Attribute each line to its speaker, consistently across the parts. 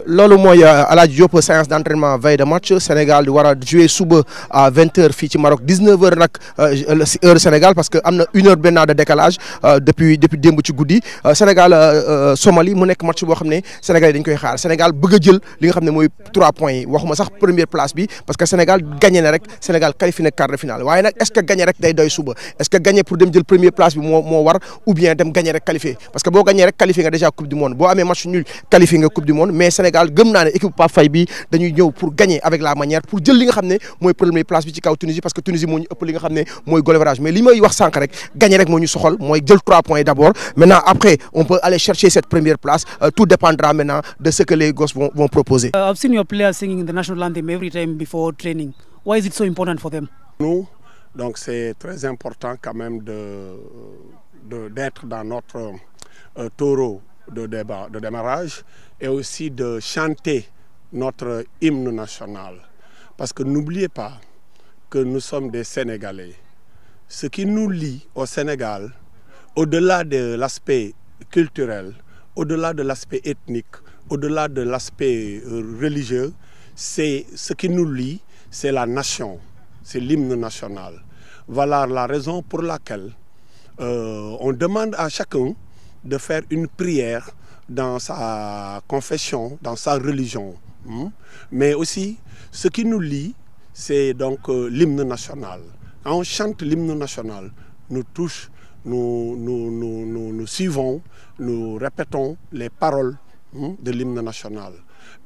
Speaker 1: loolu mooy Aladji Diop séance d'entraînement veille de match Sénégal di war a jouer suba à 20h fii ci Maroc 19h nag heure Sénégal parce que am na 1 heure benn de décalage depuis démb ci guddi Sénégal Somalie mu nekk match boo xam ne Sénégal yi dañ koy xaar Sénégal bëgg a jël li nga xam ne mooy 3 points yi waxuma sax première place bi parce que Sénégal gagné na rek Sénégal qualifié na quart de finale waaye nag est-ce que gagné rek day doy suba est-ce que gagné pour dem jël première place bi moo war ou bien dem gagné rek qualifié parce que boo gagné rek qualifié nga déjà coupe du monde boo amee match nul qualifié nga coupe du monde mais Sénégal gëm naa ne équipe Pape Faye bi dañuy ñëw pour gagner avec la manière pour jël li nga xam ne mooy première place bi ci kaw Tunisie parce que Tunisie moo ñu ëpp li nga xam ne mooy goal average mais li may wax sànq rek gagner rek moo ñu soxal mooy jël 3 points d'abord maintenant après on peut aller chercher cette première place tout dépendra maintenant de ce que les gosses vont proposer.
Speaker 2: I've seen your players singing the national anthem every time before training. Why is it so important for them?
Speaker 3: Nous, donc c'est très important quand même d'être dans notre taureau de démarrage et aussi de chanter notre hymne national. Parce que n'oubliez pas que nous sommes des Sénégalais. Ce qui nous lie au Sénégal, au-delà de l'aspect culturel, au-delà de l'aspect ethnique, au-delà de l'aspect religieux, c'est ce qui nous lie, c'est la nation, c'est l'hymne national. Voilà la raison pour laquelle on demande à chacun de faire une prière dans sa confession, dans sa religion. Mais aussi, ce qui nous lie, c'est donc l'hymne national. Quand on chante l'hymne national, nous touche, nous suivons, nous répétons les paroles de l'hymne national.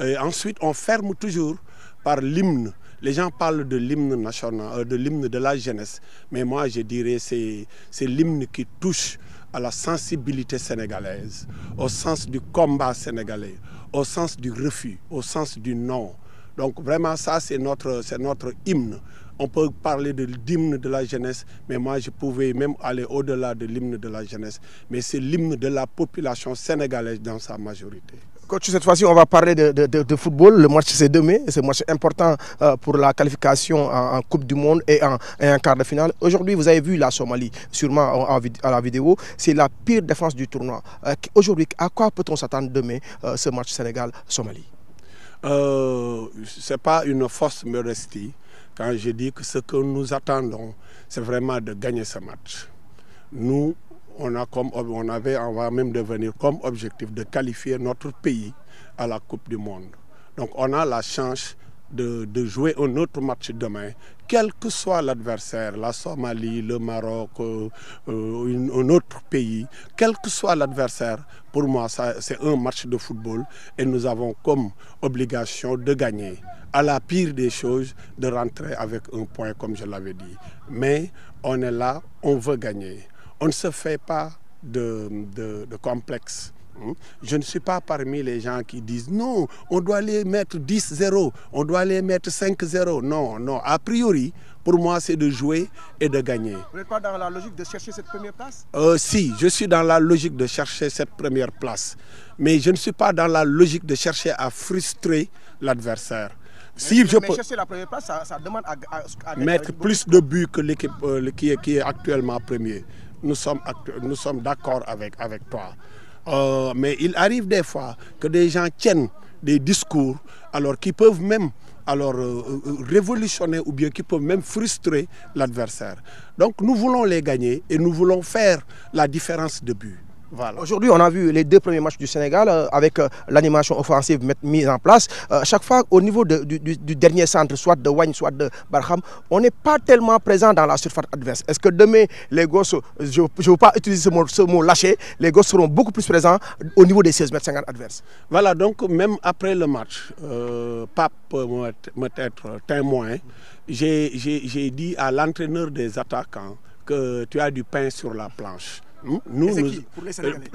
Speaker 3: Et ensuite, on ferme toujours par l'hymne. Les gens parlent de l'hymne national, de l'hymne de la jeunesse, mais moi je dirais c'est l'hymne qui touche à la sensibilité sénégalaise, au sens du combat sénégalais, au sens du refus, au sens du non. Donc vraiment ça c'est notre hymne. On peut parler de l'hymne de la jeunesse, mais moi je pouvais même aller au-delà de l'hymne de la jeunesse. Mais c'est l'hymne de la population sénégalaise dans sa majorité.
Speaker 1: Coach, cette fois-ci, on va parler de football. Le match, c'est demain. C'est un match important pour la qualification en Coupe du Monde et en quart de finale. Aujourd'hui, vous avez vu la Somalie, sûrement à la vidéo. C'est la pire défense du tournoi. Aujourd'hui, à quoi peut-on s'attendre demain, ce match Sénégal-Somalie?
Speaker 3: Ce n'est pas une fausse modestie quand je dis que ce que nous attendons, c'est vraiment de gagner ce match. Nous, on va même devenir comme objectif de qualifier notre pays à la Coupe du Monde. Donc on a la chance de jouer un autre match demain, quel que soit l'adversaire, la Somalie, le Maroc, un autre pays, quel que soit l'adversaire, pour moi c'est un match de football et nous avons comme obligation de gagner. À la pire des choses, de rentrer avec un point comme je l'avais dit. Mais on est là, on veut gagner. On ne se fait pas de complexe. Je ne suis pas parmi les gens qui disent non, on doit les mettre 10-0, on doit les mettre 5-0. Non, non. A priori, pour moi, c'est de jouer et de gagner.
Speaker 1: Vous n'êtes pas dans la logique de chercher cette première place?
Speaker 3: Si, je suis dans la logique de chercher cette première place. Mais je ne suis pas dans la logique de chercher à frustrer l'adversaire. Si je peux
Speaker 1: chercher la première place, ça demande à
Speaker 3: mettre plus de buts que l'équipe qui est actuellement premier. Nous sommes d'accord avec toi. Mais il arrive des fois que des gens tiennent des discours alors qui peuvent même révolutionner ou bien qui peuvent même frustrer l'adversaire. Donc nous voulons les gagner et nous voulons faire la différence de but. Voilà.
Speaker 1: Aujourd'hui, on a vu les 2 premiers matchs du Sénégal avec l'animation offensive mise en place. Chaque fois, au niveau du dernier centre, soit de Wagne, soit de Barham, on n'est pas tellement présent dans la surface adverse. Est-ce que demain, les gosses, je ne veux pas utiliser ce mot lâché, les gosses seront beaucoup plus présents au niveau des 16 mètres 50 adverses?
Speaker 3: Voilà, donc même après le match, Pape peut être témoin. J'ai dit à l'entraîneur des attaquants que tu as du pain sur la planche.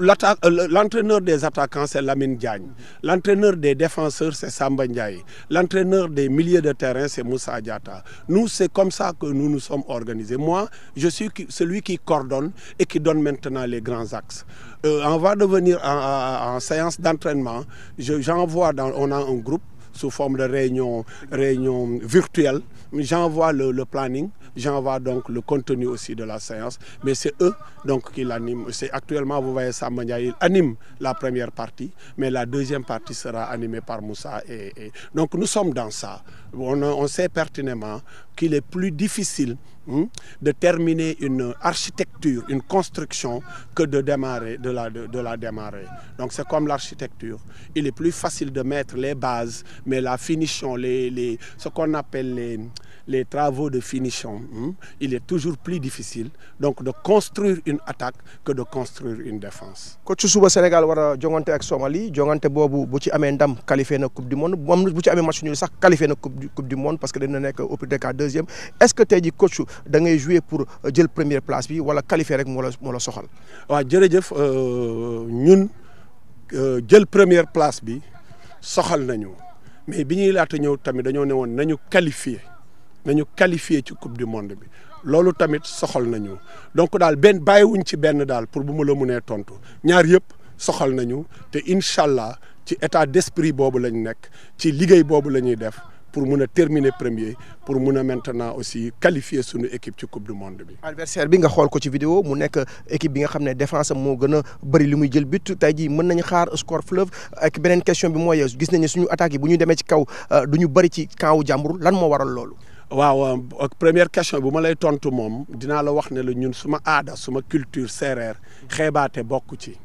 Speaker 3: L'entraîneur des attaquants, c'est Lamine Diagne. L'entraîneur des défenseurs, c'est Samba Ndiaye. L'entraîneur des milieux de terrain, c'est Moussa Diatta. Nous, c'est comme ça que nous nous sommes organisés. Moi, je suis celui qui coordonne et qui donne maintenant les grands axes. On va devenir en séance d'entraînement. On a un groupe. sous forme de réunion virtuelle. J'envoie le planning, j'envoie donc le contenu aussi de la séance, mais c'est eux donc qui l'animent. C'est actuellement, vous voyez, Samba Ndiaye, il anime la première partie, mais la deuxième partie sera animée par Moussa. Donc nous sommes dans ça. On sait pertinemment qu'il est plus difficile de terminer une architecture, une construction, que de la démarrer. Donc c'est comme l'architecture. Il est plus facile de mettre les bases, mais la finition, ce qu'on appelle les travaux de finition, il est toujours plus difficile donc de construire une attaque que de construire une défense.
Speaker 1: Coach suba Sénégal war a jongante ak Somalie jongante boobu bu ci amee ndam qualifié na coupe du monde bu ci amee match nul sax qualifié na coupe du monde parce que dina nekk au pire des cas deuxième. Est-ce que tey jii coach da ngay jouer pour jël première place bi wala qualifié rek moo la soxal.
Speaker 3: waaw jërëjëf ñun jël première place bi soxal nañu mais bi ñuy laata ñëw tamit dañoo ne woon nañu qualifié ci coupe du monde bi loolu tamit soxal nañu donc daal benn bàyyiwuñ ci benn daal pour bu ma la mënee tontu ñaar yëpp soxal nañu te incha allah ci état d'esprit boobu lañ nekk ci liggéey boobu la ñuy def pour mun a terminer premier pour mun a maintenant aussi qualifier suñu équipe ci coupe du monde bi.
Speaker 1: adversaire bi nga xool ko ci vidéo mu nekk équipe bi nga xam ne défense am moo gën a bëri li muy jël but tey jii mën nañu xaar score fleuve ak beneen question bi mooy gis nañu suñu attaque yi bu ñu demee ci kaw du ñu bëri ci camp wu jàmbur lan moo waral loolu.
Speaker 3: waaw ak première question bu ma lay tontu moom dinaa la wax ne la ñun suma aada suma culture séeréer xeebaate bokk ci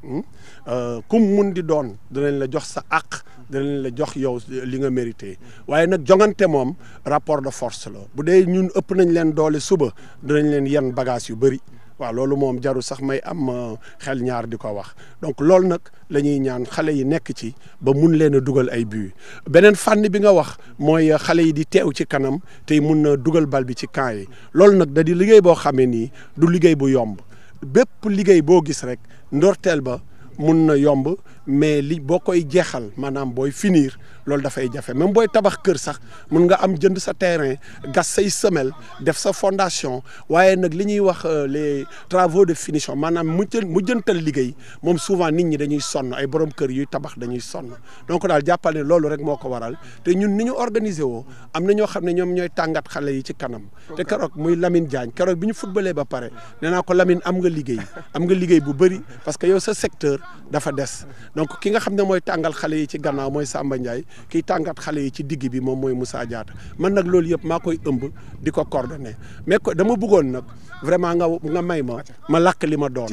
Speaker 3: kum mun di doon dinañ la jox sa àq dinañ la jox yow li nga mérité waaye nag jongante moom rapport de force la bu dee ñun ëpp nañ leen doole suba dinañ leen yenn bagage yu bëri waaw loolu moom jaru sax may am xel ñaar di ko wax donc loolu nag la ñuy ñaan xale yi nekk ci ba mun leen a dugal ay but beneen fànn bi nga wax mooy xale yi di teew ci kanam tey mun na dugal bal bi ci camp yi loolu nag da di liggéey boo xamee nii du liggéey bu yomb bépp liggéey boo gis rek ndorteel ba mun na yomb mais boo koy jeexal maanaam booy finir loolu dafay jafe même booy tabax kër sax mun nga am jënd sa terrain gas say semelle def sa fondation waaye nag li ñuy wax les travaux de finition maanaam mujjantal liggéey moom souvent nit ñi dañuy sonn ay borom kër yuy tabax dañuy sonn donc daal jàppal ne loolu rek moo ko waral te ñun ni ñu organiser woo am na ñoo xam ne ñoom ñooy tàngat xale yi ci kanam te keroog muy Lamine Diagne keroog bi ñu footballee ba pare nee naa ko Lamine am nga liggéey bu bëri parce que yow sa secteur dafa des donc ki nga xam ne mooy tàngal xale yi ci gannaaw mooy Samba Ndiaye kiy tàngat xale yi ci digg bi moom mooy Moussa Diatta man nag loolu yëpp maa koy ëmb di ko coordonné mais dama bëggoon nag vraiment nga may ma lakk li ma doon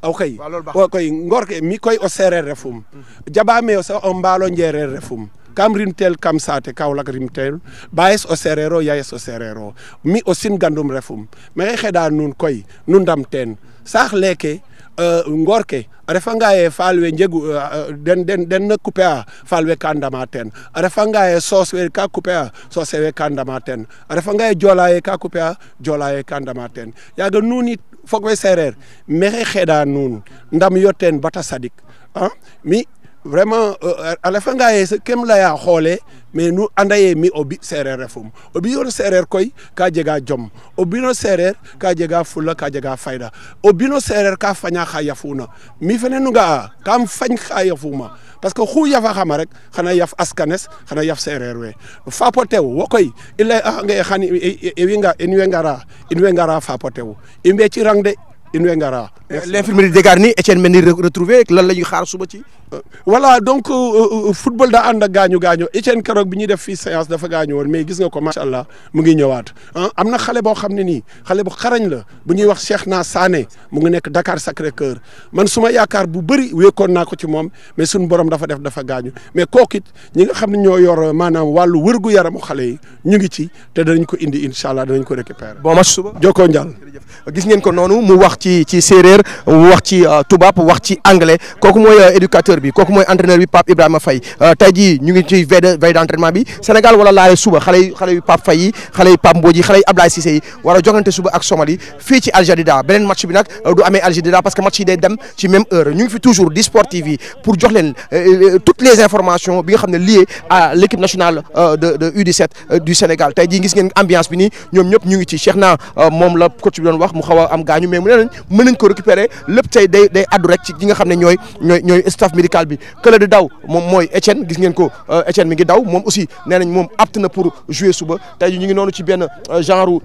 Speaker 3: aw koy ngorke mi koy o séeréer refum jaɓaame o sa o mbaalo njeereer refum kam rimtel kam saate Kaolack rimtel bayes o séeréer o yayes o séeréer o mi o sin gandum refum maxey xeɗa nuun koy nu ndam teen saax leeke ngor ke a refanga ye faal we njegu den na couper a faal we ka ndama teen a refanga ye soos we ka couper a soose we ka ndama teen a refanga ye joola ye ka couper a joola ye ka ndama teen yaaga nuun it fog we seereer maxey xeɗa nuun ndam yo teen bata sadik mi vraiment a refanga ye kem leya xoole mais nu anda ye mi o bi seereer refum o ɓiyo seereer koy ka jega jom o bino seereer ka jega fulla ka jega fayda o bino seereer ka faña xa yafuna mi fene nu nga'a kam fañ xa yafuma parce que xu yafa xama rek xana yaf askanes xana yaf seereer we fapo tew wo koy i lay axange xan in way ngara fapo tew i mbe ci rang de in way ngara
Speaker 1: l'infirmerie Dégarni Etienne Mendy retrouvé lan la ñuy xaar suba ci
Speaker 3: voilà donc football da ànd ak gaañu Etienne keroog bi ñuy def fii séance dafa gaañu woon mais gis nga ko macha allah mu ngi ñëwaat am na xale boo xam ne nii xale bu xarañ la bu ñuy wax Cheikhna Sané mu ngi nekk Dakar Sacré-Cœur man suma yaakaar bu bëri wéekoon naa ko ci moom mais suñu borom dafa gaañu mais kooku it ñi nga xam ne ñoo yor maanaam wàllu wërgu yaramu xale yi ñu ngi ci te danañ ko indi incha allah danañ ko récupérer.
Speaker 1: bon match suba
Speaker 3: Jokko Njal.
Speaker 1: gis ngeen ko noonu mu wax ci séeréer wax ci tubaab wax ci anglais kooku mooy éducateur bi kooku mooy entraîneur bi Pape Ibrahima Faye tey jii ñu ngi ci veille d'entraînement bi Sénégal wala laale suba xale yu Pape Faye yi xale yu Pape Mbodji xale yu Ablaye Cissé yi war a jogante suba ak Somalie fii ci Al Jadida beneen match bi nag du amee Al Jadida parce que match yi day dem ci même heure ñu ngi fi toujours di Sport TV pour jox leen toutes les informations bi nga xam ne liées à l'équipe nationale de U17 du Sénégal tey jii gis ngeen ambiance bi nii ñoom ñëpp ñu ngi ci Cheikhna moom la coach bi doon wax mu xaw a am gaañu mais mu ne mën nañ ko récupérer lépp tey day addu rek ci ñi nga xam ne ñooy staff médical médical bi kële di daw moom mooy Etienne gis ngeen ko Etienne mi ngi daw moom aussi nee nañ moom apte na pour jouer suba tey jii ñu ngi noonu ci benn genre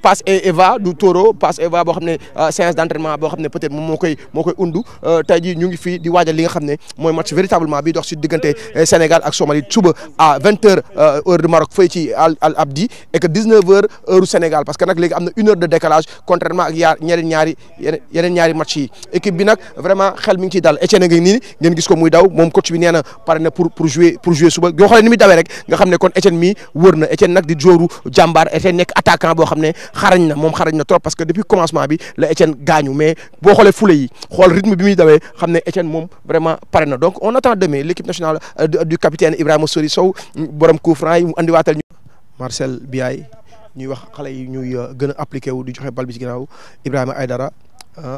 Speaker 1: passe et va du taureau passe et va boo xam ne séance d'entraînement boo xam ne peut-être moom moo koy undu tey jii ñu ngi fii di waajal li nga xam ne mooy match véritablement bi dox ci diggante Sénégal ak Somalie suba à 20h heure de Maroc fay ci Al Abdi et que 19h heure Sénégal parce que nag léegi am na 1 heure de décalage contrairement ak yeneen ñaari match yi équipe bi nag vraiment xel mi ngi ciy dal Etienne nga nii ngeen gis ko muy daw moom coach bi nee na pare na pour jouer suba boo xoolee ni muy dawee rek nga xam ne kon Etienne mi wër na Etienne nag di joueur jàmbaar Etienne nekk attaquant boo xam ne xarañ na trop parce que depuis commencement bi la Etienne gaañu mais boo xoolee fule yi xool rythme bi muy dawee xam ne Etienne moom vraiment pare na donc on attend demain l'équipe nationale du capitaine Ibrahima Sori Sow borom coup franc yi mu andiwaatal ñu Marcel Biaye ñuy wax xale yi ñuy gën a appliqué wu di joxe bal bi ci ginnaaw Ibrahima Aïdara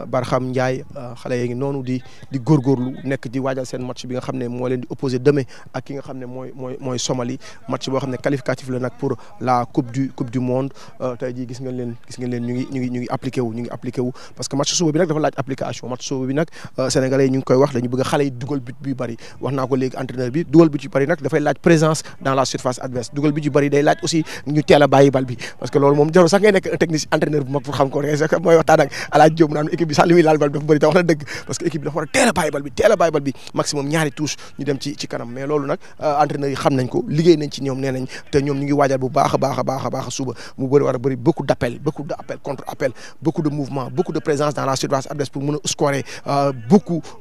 Speaker 1: Barham Ndiaye xale yi ngi noonu di góorgóorlu nekk di waajal seen match bi nga xam ne moo leen di opposé demain ak ki nga xam ne mooy Somalie match boo xam ne qualificatif la nag pour la coupe du monde tey jii gis ngeen leen ñu ngi appliqué wu parce que match suba bi nag dafa laaj application match suba bi nag sénégalais yi ñu ngi koy wax dañu bëgg xale yi dugal but bi bëri wax naa ko léegi entraîneur bi dugal but yu bëri nag dafay laaj présence dans la surface adverse dugal but yu bëri day laaj aussi ñu teel a bàyyi bal bi parce que loolu moom jarul sax ngay nekk technicien entraîneur bu mag pour xam ko mooy waxtaan ak Alaaji Diop naan équipe bi sax li muy laal bal bi dafa bëri te wax na dëgg parce que équipe bi dafa war a teel a bàyyi bal bi maximum ñaari touche ñu dem ci kanam mais loolu nag entraîneurs yi xam nañ ko liggéey nañ ci ñoom nee nañ te ñoom ñu ngi waajal bu baax a suba mu war a bëri beaucoup d'appels contre appels beaucoup de mouvements beaucoup de présence dans la surface adverse pour mën a scorer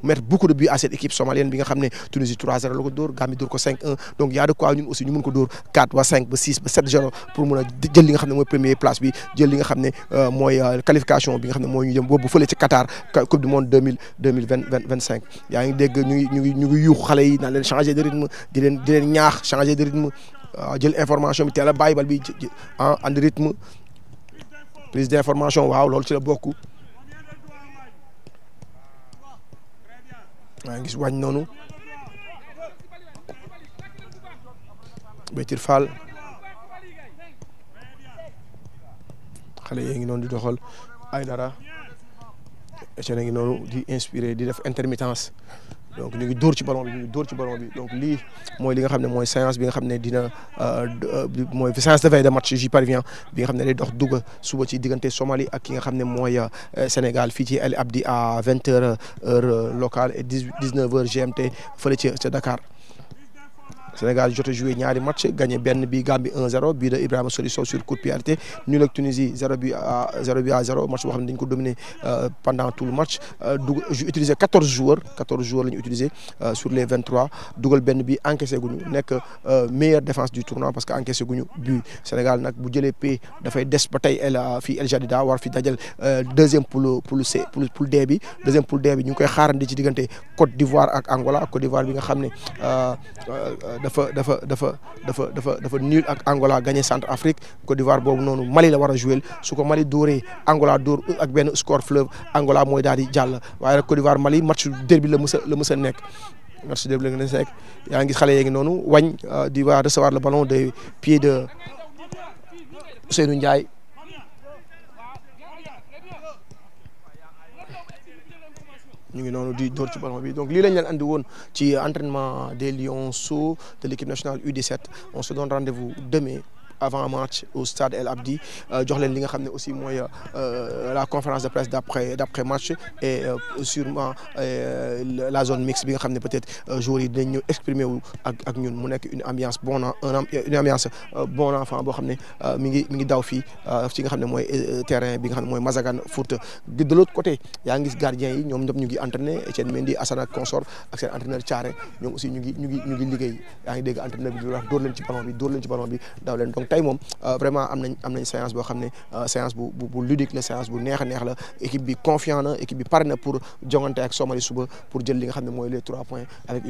Speaker 1: mettre beaucoup de buts à cette équipe somalienne bi nga xam ne Tunisie 3-0 la ko dóor Gambie dóor ko 5-1 donc y a de quoi ñun aussi ñu mën ko dóor 4 ba 5 ba 6 ba 7-0 pour mën a jël li nga xam ne mooy première place bi jël li nga xam ne mooy qualification bi nga xam ne mooy ñu jëm boobu fële ci Qatar coupe du monde 2025 yaa ngi dégg ñu ngi yuuxu xale yi naan leen changer de rythme di leen ñaax changer de rythme jël information bi teel a bàyyi bal bi andi rythme prise d'information waaw loolu ci la bokk maa ngi gis wàññ noonu Bétir Fall xale yi ngi noonu di doxal Aïdara Etienne ngi noonu di inspiré di def intermittence donc ñu ngi dóor ci ballon bi donc lii mooy li nga xam ne mooy séance bi nga xam ne dina mooy séance de veille de match j'y parviens bi nga xam ne day dox dugg suba ci diggante Somalie ak ki nga xam ne mooy Sénégal fii ci El Abdi à 20h heure locale et 19h GMT fële ca Dakar. Sénégal jot a joué ñaari match gagné benn bi Gambie 1-0 bii de Ibrahima Soli Sow sur coup de pied arrêté nul ak Tunisie 0 but à 0 match boo xam ne dañ ko dominé pendant tout le match utilisé 14 joueurs la ñu utilisé sur les 23 dugal benn bi encaissé guñu nekk meilleure défense du tournoi parce que encaissé guñu but Sénégal nag bu jëlee P dafay des ba tey fii El Jadida war fi dajal deuxième poule D bi deuxième poule D bi ñu ngi koy xaarandi ci diggante Côte d'Ivoire ak Angola Côte d'Ivoire bi nga xam ne dafa nul ak Angola gagné Centrafrique Côte d'Ivoire boobu noonu Mali la war a jouer su ko Mali dóoree Angola dóor ak benn score fleuve Angola mooy daal di jàll waaye nag Côte d'Ivoire Mali match derby la mës a nekk match derby la mës a nekk yaa ngi gis xale yi ngi noonu wañ di va recevoir le ballon des pieds de Ousseynou Ndiaye ñu ngi noonu di door ci ballon bi donc lii lañ leen andi woon ci entraînement des Lionceaux de l'équipe nationale U17 on se donne rendez-vous demain avant match au stade El Abdi jox leen li nga xam ne aussi mooy la conférence de presse d'après match et sûrement la zone mixte bi nga xam ne peut-être joueurs yi dinañ ñëw exprimer wu ak ñun mu nekk une ambiance bon enfant boo xam ne mi ngi daw fii ci nga xam ne mooy terrain bi nga xam ne mooy Mazagan foot de l'autre côté yaa ngi gis gardien yi ñoom ñëpp ñu ngi entraîné Etienne Mendy Assane ak consort ak seen entraîneur Thiaré ñoom aussi ñu ngi liggéey yaa ngi dégg entraîneur bi di wax dóor leen ci ballon bi daw leen donc tey moom vraiment am nañ séance boo xam ne séance bu ludique la séance bu neex la équipe bi confiant na équipe bi pare na pour jongante ak Somalie suba pour jël li nga xam ne mooy les 3 points avec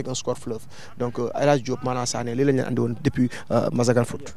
Speaker 1: un score fleuve donc El Hadj Diop maanaam Sané lii lañ leen andi woon depuis Mazagan Foot.